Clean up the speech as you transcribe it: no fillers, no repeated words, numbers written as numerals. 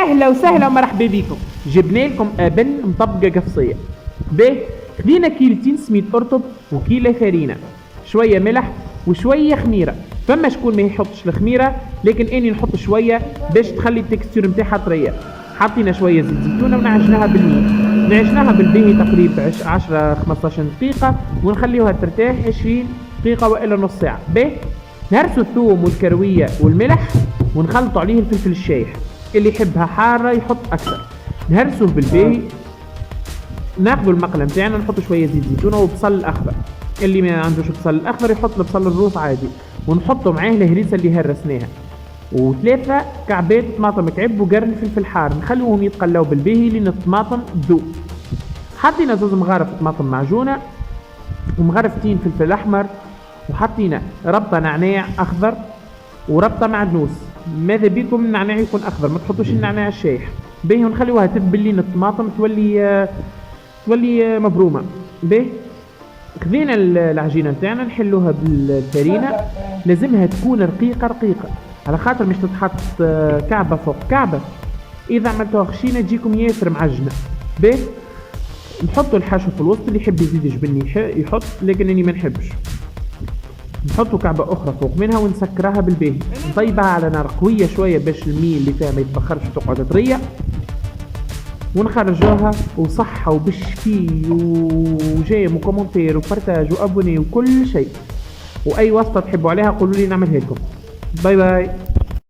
اهلا وسهلا ومرحبا بكم. جبنا لكم ابن مطبقه قفصيه. به خدينا كيلتين سميد قرطب وكيلة فرينه، شويه ملح وشويه خميره. فما شكون ما يحطش الخميره، لكن اني نحط شويه باش تخلي التكستور نتاعها طريه. حطينا شويه زيت زيتونه ونعجناها بالماء، نعجناها بالباهي تقريبا 10 15 دقيقه، ونخليوها ترتاح 20 دقيقه والا نص ساعه. به نهرسوا الثوم والكرويه والملح ونخلطوا عليه الفلفل الشايح، اللي يحبها حاره يحط اكثر. نهرسوه بالباهي، ناخذوا المقله نتاعنا نحط شويه زيت زيتونه وبصل الاخضر، اللي ما عندوش بصل الاخضر يحط البصل الروس عادي، ونحطوا معاه الهريسه اللي هرسناها، وثلاثه كعبات طماطم كعب وقرن فلفل حار، نخلوهم يتقلوا بالباهي لين الطماطم تذوب. حطينا زوز مغارف طماطم معجونه ومغرفتين فلفل احمر، وحطينا ربطه نعناع اخضر وربطه معدنوس. ماذا بيكم النعناع يكون اخضر، ما تحطوش النعناع الشايح. باهي ونخليوها تذبل لين الطماطم تولي مبرومه. باهي خذينا العجينه نتاعنا نحلوها بالفرينه، لازمها تكون رقيقه رقيقه على خاطر مش تتحط كعبه فوق كعبه، اذا عملتوها خشينه تجيكم ياسر معجنه. باهي نحطوا الحشو في الوسط، اللي يحب يزيد جبني يحط، لكن اني ما نحبش. نحطوا كعبه اخرى فوق منها ونسكرها بالباهي، نطيبها على نار قويه شويه باش المي اللي فيها ما يتبخرش وتقعد طريه، ونخرجوها وصحة وبشكي وجيم وكومنتير وبارتاج وابوني وكل شيء، واي وصفة تحبوا عليها قولوا لي نعملها لكم. باي باي.